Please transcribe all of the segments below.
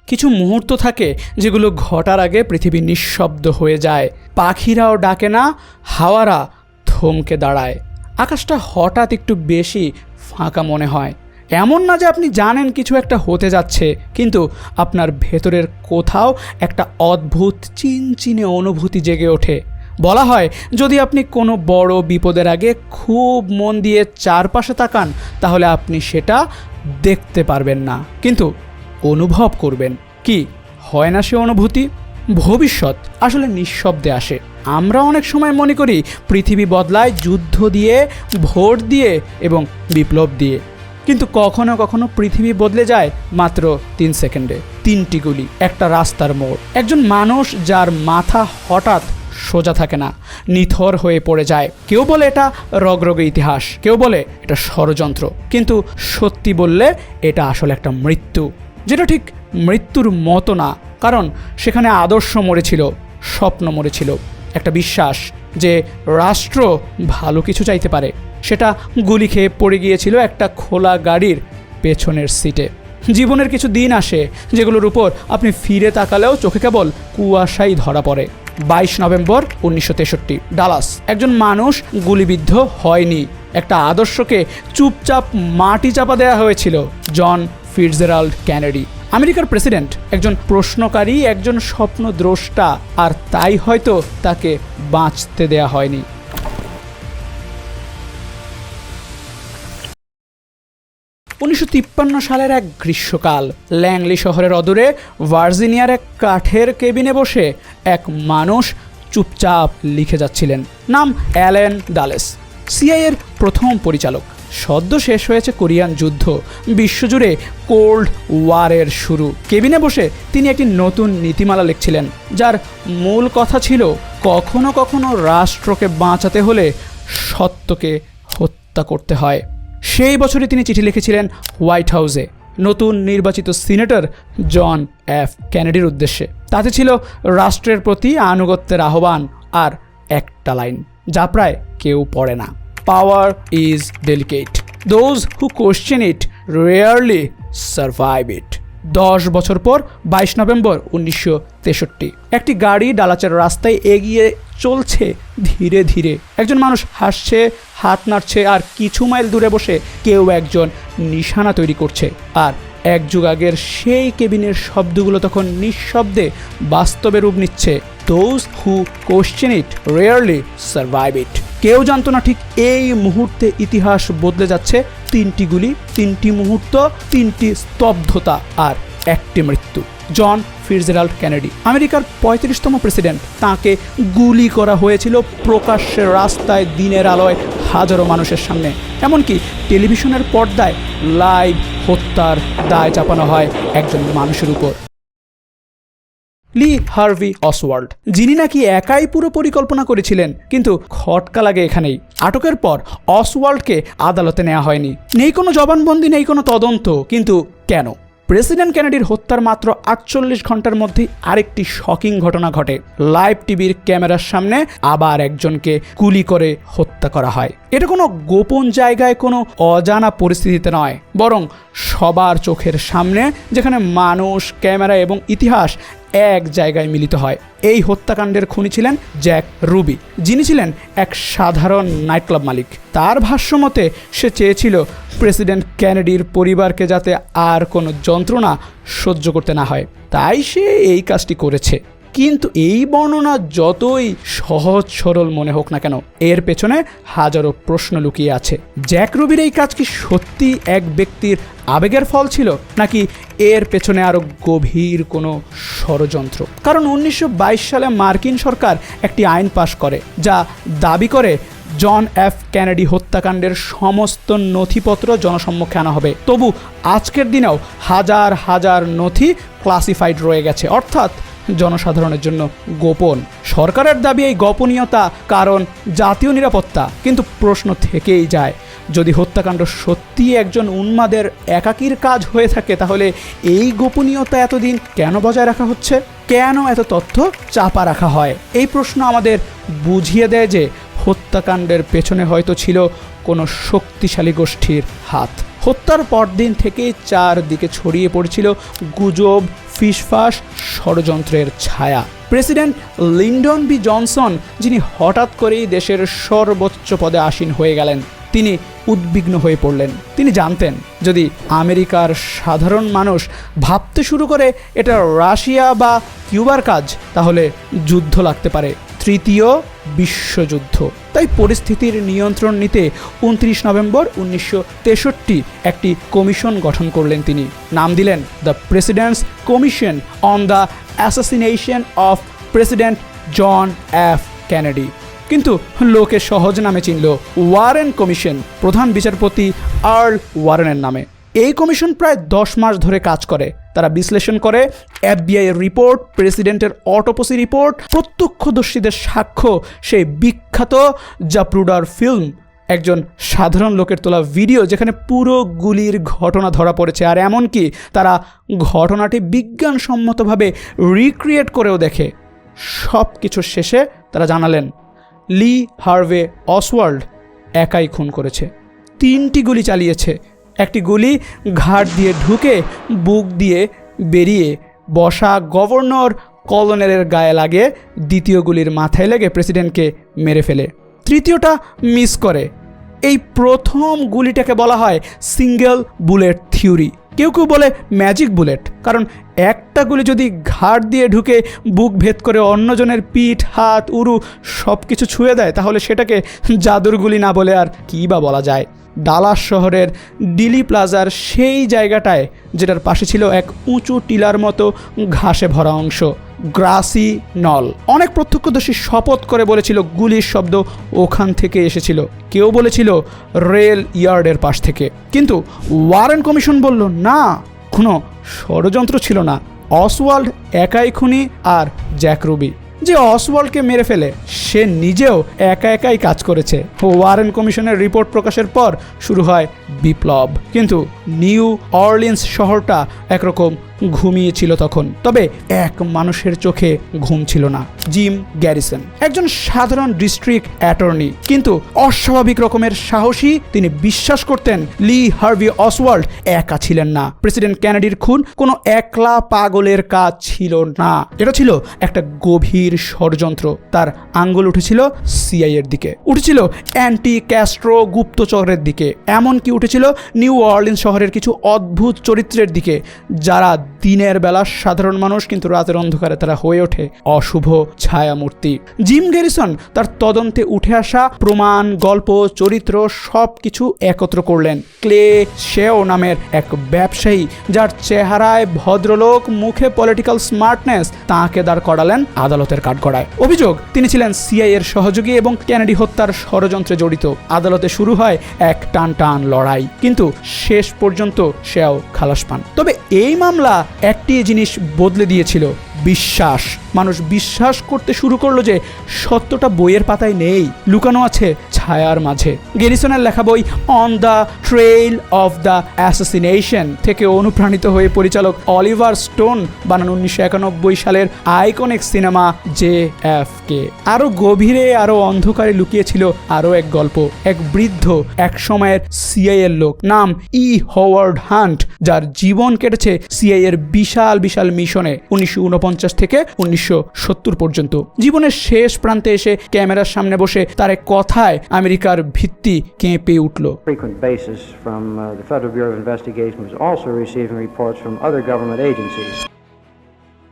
কিছু মুহূর্ত থাকে যেগুলো ঘটার আগে পৃথিবী নিঃশব্দ হয়ে যায়, পাখিরাও ডাকে না, হাওয়ারা থমকে দাঁড়ায়, আকাশটা হঠাৎ একটু বেশি ফাঁকা মনে হয়। এমন না যে আপনি জানেন কিছু একটা হতে যাচ্ছে, কিন্তু আপনার ভেতরের কোথাও একটা অদ্ভুত চিনচিনে অনুভূতি জেগে ওঠে। বলা হয় যদি আপনি কোনো বড় বিপদের আগে খুব মন দিয়ে চারপাশে তাকান তাহলে আপনি সেটা দেখতে পারবেন না, কিন্তু অনুভব করবেন। কি হয় না সে অনুভূতি? ভবিষ্যৎ আসলে নিঃশব্দে আসে। আমরা অনেক সময় মনে করি পৃথিবী বদলায় যুদ্ধ দিয়ে, ভোট দিয়ে এবং বিপ্লব দিয়ে, কিন্তু কখনো কখনো পৃথিবী বদলে যায় মাত্র 3 সেকেন্ডে। 3টি গুলি, একটা রাস্তার মোড়, একজন মানুষ যার মাথা হঠাৎ সোজা থাকে না, নিথর হয়ে পড়ে যায়। কেউ বলে এটা রগরগে ইতিহাস, কেউ বলে এটা ষড়যন্ত্র, কিন্তু সত্যি বললে এটা আসলে একটা মৃত্যু, যেটা ঠিক মৃত্যুর মতো না, কারণ সেখানে আদর্শ মরেছিল, স্বপ্ন মরেছিল, একটা বিশ্বাস যে রাষ্ট্র ভালো কিছু চাইতে পারে। সেটা গুলি খেয়ে পড়ে গিয়েছিল একটা খোলা গাড়ির পেছনের সিটে। জীবনের কিছু দিন আসে যেগুলোর উপর আপনি ফিরে তাকালেও চোখে কেবল কুয়াশাই ধরা পড়ে। 22 নভেম্বর 1963, ডালাস। একজন মানুষ গুলিবিদ্ধ হয়নি, একটা আদর্শকে চুপচাপ মাটি চাপা দেওয়া হয়েছিল। জন ফিটজেরাল্ড কেনেডি, আমেরিকার প্রেসিডেন্ট, একজন প্রশ্নকারী, একজন স্বপ্নদ্রষ্টা, আর তাই হয়তো তাকে বাঁচতে দেয়া হয়নি। 1953 সালের এক গ্রীষ্মকাল, ল্যাংলি শহরের অদূরে ভার্জিনিয়ার এক কাঠের কেবিনে বসে এক মানুষ চুপচাপ লিখে যাচ্ছিলেন। নাম অ্যালেন ডালেস, সিআইএর প্রথম পরিচালক। সদ্য শেষ হয়েছে কোরিয়ান যুদ্ধ, বিশ্বজুড়ে কোল্ড ওয়ারের শুরু। কেবিনে বসে তিনি একটি নতুন নীতিমালা লিখছিলেন, যার মূল কথা ছিল কখনো কখনো রাষ্ট্রকে বাঁচাতে হলে সত্যকে হত্যা করতে হয়। সেই বছরই তিনি চিঠি লিখেছিলেন হোয়াইট হাউসে নতুন নির্বাচিত সিনেটর জন এফ কেনেডির উদ্দেশ্যে। তাতে ছিল রাষ্ট্রের প্রতি আনুগত্যের আহ্বান আর একটা লাইন যা প্রায় কেউ পড়ে না: power is delicate, those who question it rarely survive it. 10 বছর পর 22 নভেম্বর 1963, একটি গাড়ি ডালাচের রাস্তায় এগিয়ে চলছে ধীরে ধীরে। একজন মানুষ হাসছে, হাত নাড়ছে, আর কিছু মাইল দূরে বসে কেউ একজন নিশানা তৈরি করছে। আর এক যুগ আগের সেই কেবিনের শব্দগুলো তখন নিঃশব্দে বাস্তবে রূপ নিচ্ছে: those who question it rarely survive it. কেউ জানতো না ঠিক এই মুহূর্তে ইতিহাস বদলে যাচ্ছে। 3টি গুলি, 3টি মুহূর্ত, 3টি স্তব্ধতা আর একটি মৃত্যু। জন ফিটজেরাল্ড কেনেডি, আমেরিকার 35তম প্রেসিডেন্ট। তাকে গুলি করা হয়েছিল প্রকাশ্যে, রাস্তায়, দিনের আলোয়, হাজারো মানুষের সামনে। এমনকি টেলিভিশনের পর্দায় লাইভ হত্যার দায় চাপানো হয় একজন মানুষের উপর। লি হার্ভি অসওয়াল্ড, যিনি নাকি একাই পুরো পরিকল্পনা করেছিলেন, কিন্তু খটকা লাগে এখানেই। আটকের পর অসওয়াল্ডকে আদালতে নেওয়া হয়নি, নেই কোনো জবানবন্দি, নেই কোনো তদন্ত। কিন্তু কেন? প্রেসিডেন্ট কেনেডির হত্যার মাত্র 48 ঘন্টার মধ্যেই আরেকটি শকিং ঘটনা ঘটে। লাইভ টিভির ক্যামেরার সামনে আবার একজনকে গুলি করে হত্যা করা হয়। এটা কোনো গোপন জায়গায়, কোনো অজানা পরিস্থিতিতে নয়, বরং সবার চোখের সামনে, যেখানে মানুষ, ক্যামেরা এবং ইতিহাস এক জায়গায় মিলিত হয়। এই হত্যাকাণ্ডের খুনি ছিলেন জ্যাক রুবি, যিনি ছিলেন এক সাধারণ নাইট ক্লাব মালিক। তার ভাষ্যমতে সে চেয়েছিল প্রেসিডেন্ট কেনেডির পরিবারকে যাতে আর কোনো যন্ত্রণা সহ্য করতে না হয়, তাই সে এই কাজটি করেছে। কিন্তু এই বর্ণনা যতই সহজ সরল মনে হোক না কেন, এর পেছনে হাজারো প্রশ্ন লুকিয়ে আছে। জ্যাক রুবির এই কাজ কি সত্যি এক ব্যক্তির আবেগের ফল ছিল, নাকি এর পেছনে আরো গভীর কোনো ষড়যন্ত্র? কারণ 1922 সালে মার্কিন সরকার একটি আইন পাশ করে যা দাবি করে জন এফ কেনেডি হত্যাকাণ্ডের সমস্ত নথিপত্র জনসম্মুখে আনা হবে। তবু আজকের দিনেও হাজার হাজার নথি ক্লাসিফাইড রয়ে গেছে, অর্থাৎ জনসাধারণের জন্য গোপন। সরকারের দাবি এই গোপনীয়তা কারণ জাতীয় নিরাপত্তা, কিন্তু প্রশ্ন থেকেই যায়, যদি হত্যাকাণ্ড সত্যি একজন উন্মাদের একাকীর কাজ হয়ে থাকে, তাহলে এই গোপনীয়তা এতদিন কেন বজায় রাখা হচ্ছে? কেন এত তথ্য চাপা রাখা হয়? এই প্রশ্ন আমাদের বুঝিয়ে দেয় যে হত্যাকাণ্ডের পেছনে হয়তো ছিল কোনো শক্তিশালী গোষ্ঠীর হাত। হত্যার পরদিন থেকে চারদিকে ছড়িয়ে পড়েছিল গুজব, ফিসফাস, ষড়যন্ত্রের ছায়া। প্রেসিডেন্ট লিন্ডন বি জনসন, যিনি হঠাৎ করেই দেশের সর্বোচ্চ পদে আসীন হয়ে গেলেন, তিনি উদ্বিগ্ন হয়ে পড়লেন। তিনি জানতেন, যদি আমেরিকার সাধারণ মানুষ ভাবতে শুরু করে এটা রাশিয়া বা কিউবার কাজ, তাহলে যুদ্ধ লাগতে পারে, তৃতীয় বিশ্বযুদ্ধ। তাই পরিস্থিতির নিয়ন্ত্রণ নিতে 29 নভেম্বর 1963 একটি কমিশন গঠন করলেন তিনি। নাম দিলেন the president's commission on the assassination of president John F Kennedy. কিন্তু লোকে সহজ নামে চিনল ওয়ারেন কমিশন, প্রধান বিচারপতি আর্ল ওয়ারেনের নামে। এই কমিশন প্রায় 10 মাস ধরে কাজ করে। তারা বিশ্লেষণ করে FBI এর রিপোর্ট, প্রেসিডেন্টের অটোপসি রিপোর্ট, প্রত্যক্ষদর্শীদের সাক্ষ্য, সেই বিখ্যাত জাপ্রুডার ফিল্ম, একজন সাধারণ লোকের তোলা ভিডিও যেখানে পুরো গুলির ঘটনা ধরা পড়েছে। আর এমনকি তারা ঘটনাটি বিজ্ঞানসম্মতভাবে রিক্রিয়েট করেও দেখে। সব কিছুর শেষে তারা জানালেন লি হার্ভে অসওয়াল্ড একাই খুন করেছে। 3টি গুলি চালিয়েছে। একটি গুলি ঘাট দিয়ে ঢুকে বুক দিয়ে বেরিয়ে বসা গভর্নর কলোনেলের গায়ে লাগে, দ্বিতীয় গুলির মাথায় লেগে প্রেসিডেন্টকে মেরে ফেলে, তৃতীয়টা মিস করে। এই প্রথম গুলিটাকে বলা হয় সিঙ্গেল বুলেট থিওরি। কেউ কেউ বলে ম্যাজিক বুলেট, কারণ একটা গুলি যদি ঘাট দিয়ে ঢুকে বুক ভেদ করে অন্যজনের পিঠ, হাত, উরু সব কিছু ছুঁয়ে দেয়, তাহলে সেটাকে জাদুর গুলি না বলে আর কী বা বলা যায়। ডালাস শহরের ডিলি প্লাজার সেই জায়গাটায়, যেটার পাশে ছিল এক উঁচু টিলার মতো ঘাসে ভরা অংশ, গ্রাসি নল। অনেক প্রত্যক্ষদর্শী শপথ করে বলেছিল গুলির শব্দ ওখান থেকে এসেছিল, কেউ বলেছিল রেল ইয়ার্ডের পাশ থেকে। কিন্তু ওয়ারেন কমিশন বলল না, কোনো ষড়যন্ত্র ছিল না, অসওয়াল্ড একাই খুনি। আর জ্যাক রুবি, যে অসওয়াল্ডকে মেরে ফেলে, সে নিজেও একাই কাজ করেছে। ওয়ারেন কমিশনের রিপোর্ট প্রকাশের পর শুরু হয় বিপ্লব। কিন্তু নিউ অরলিন্স শহরটা একরকম ঘুমিয়েছিল তখন। তবে এক মানুষের চোখে ঘুম ছিল না, জিম গ্যারিসন, একজন সাধারণ ডিস্ট্রিক্ট অ্যাটর্নি, কিন্তু অস্বাভাবিক রকমের সাহসী। তিনি বিশ্বাস করতেন লি হার্ভি অসওয়াল্ড একা ছিলেন না। প্রেসিডেন্ট কেনেডির খুন কোনো একলা পাগলের কাজ ছিল না, এটা ছিল একটা গভীর ষড়যন্ত্র। তার আঙ্গুল উঠেছিল CIA এর দিকে, উঠেছিল অ্যান্টি ক্যাস্ট্রো গুপ্তচরের দিকে, এমনকি উঠেছিল নিউ অরলিন্স শহরের কিছু অদ্ভুত চরিত্রের দিকে, যারা দিনের বেলা সাধারণ মানুষ, কিন্তু রাতের অন্ধকারে তারা হয়ে ওঠে অশুভ ছায়ামূর্তি। জিম গ্যারিসন তার তদন্তে উঠে আসা প্রমাণ, গল্প, চরিত্র সব কিছু একত্র করলেন। ক্লে শেও নামের এক ব্যবসায়ী, যার চেহারায় ভদ্রলোক, মুখে পলিটিক্যাল স্মার্টনেস, তাঁকে দাঁড় করালেন আদালতের কাঠগড়ায়। অভিযোগ, তিনি ছিলেন CIA এর সহযোগী এবং কেনেডি হত্যার ষড়যন্ত্রে জড়িত। আদালতে শুরু হয় এক টান লড়াই, কিন্তু শেষ পর্যন্ত সেও খালাস পান। তবে এই মামলা একটি জিনিস বদলে দিয়েছিল, বিশ্বাস। মানুষ বিশ্বাস করতে শুরু করলো যে সত্যটা বইয়ের পাতায় নেই, লুকানো আছে ছায়ার মাঝে। গ্যারিসনের লেখা বই on the trail of the assassination থেকে অনুপ্রাণিত হয়ে পরিচালক অলিভার স্টোন বানান 1991 সালের আইকনিক সিনেমা JFK। আরো গভীরে, আরো অন্ধকারে লুকিয়েছিল আরো এক গল্প। এক বৃদ্ধ, এক সময়ের CIA এর লোক, নাম হোয়ার্ড হান্ট, যার জীবন কেটেছে CIA এর বিশাল মিশনে 1949 থেকে 1970 পর্যন্ত। জীবনের শেষ প্রান্তে এসে ক্যামেরার সামনে বসে তার এক কথায় আমেরিকার ভিত্তি কেঁপে উঠল। Frequent basis from the Federal Bureau of Investigation was also receiving reports from other government agencies.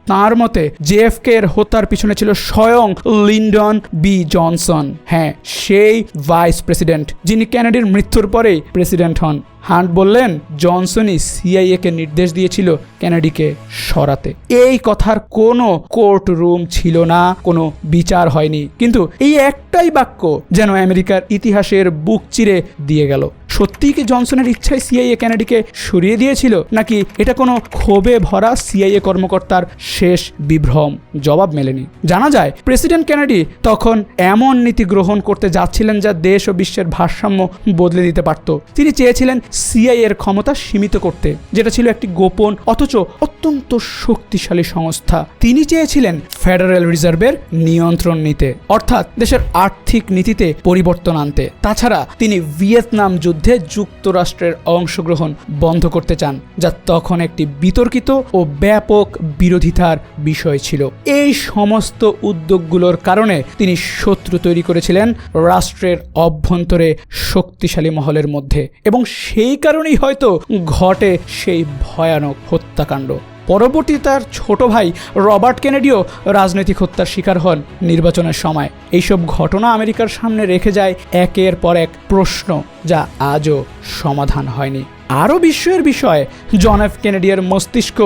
তার মতে JFK এর হত্যার পিছনে ছিল স্বয়ং লিন্ডন বি জনসন। হ্যাঁ, সেই ভাইস প্রেসিডেন্ট যিনি কেনেডির মৃত্যুর পরেই প্রেসিডেন্ট হন। হান্ট বললেন জনসনই CIA কে নির্দেশ দিয়েছিল কেনেডিকে সরাতে। এই কথার কোনো কোর্ট রুম ছিল না, কোনো বিচার হয়নি, কিন্তু এই একটাই বাক্য যেন আমেরিকার ইতিহাসের বুক চিরে দিয়ে গেল। সত্যিই কি জনসনের ইচ্ছায় CIA কেনেডিকে সরিয়ে দিয়েছিল, নাকি এটা কোনো ক্ষোভে ভরা CIA কর্মকর্তার শেষ বিভ্রম? জবাব মেলেনি। জানা যায় প্রেসিডেন্ট কেনেডি তখন এমন নীতি গ্রহণ করতে যাচ্ছিলেন যা দেশ ও বিশ্বের ভারসাম্য বদলে দিতে পারত। তিনি চেয়েছিলেন সিআইএ এর ক্ষমতা সীমিত করতে, যেটা ছিল একটি গোপন অথচ অত্যন্ত শক্তিশালী সংস্থা। তিনি চেয়েছিলেন ফেডারেল রিজার্ভের নিয়ন্ত্রণ নিতে, অর্থাৎ দেশের আর্থিক নীতিতে পরিবর্তন আনতে। তাছাড়া তিনি ভিয়েতনাম যুদ্ধে যুক্তরাষ্ট্রের অংশগ্রহণ বন্ধ করতে চান, যা তখন একটি বিতর্কিত ও ব্যাপক বিরোধিতার বিষয় ছিল। এই সমস্ত উদ্যোগগুলোর কারণে তিনি শত্রু তৈরি করেছিলেন রাষ্ট্রের অভ্যন্তরে শক্তিশালী মহলের মধ্যে, এবং সেই কারণেই হয়তো ঘটে সেই ভয়ানক হত্যাকাণ্ড। পরবর্তীতে তার ছোট ভাই রবার্ট কেনেডিও রাজনৈতিক হত্যার শিকার হন নির্বাচনের সময়। এইসব ঘটনা আমেরিকার সামনে রেখে যায় একের পর এক প্রশ্ন, যা আজও সমাধান হয়নি। আরও বিস্ময়ের বিষয়, জন এফ কেনেডির মস্তিষ্ক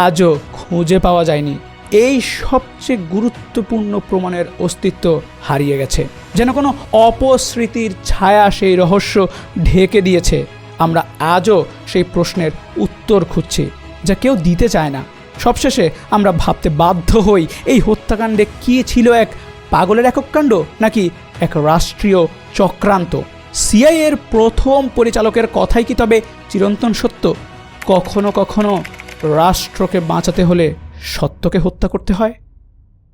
আজও খুঁজে পাওয়া যায়নি। এই সবচেয়ে গুরুত্বপূর্ণ প্রমাণের অস্তিত্ব হারিয়ে গেছে, যেন কোনো অপস্মৃতির ছায়া সেই রহস্য ঢেকে দিয়েছে। আমরা আজও সেই প্রশ্নের উত্তর খুঁজছি, যা কেউ দিতে চায় না। সবশেষে আমরা ভাবতে বাধ্য হই, এই হত্যাকাণ্ডে কি ছিল এক পাগলের একক কাণ্ড, নাকি এক রাষ্ট্রীয় চক্রান্ত? সিআইএ এর প্রথম পরিচালকের কথাই কি তবে চিরন্তন সত্য? কখনো কখনো রাষ্ট্রকে বাঁচাতে হলে সত্যকে হত্যা করতে হয়।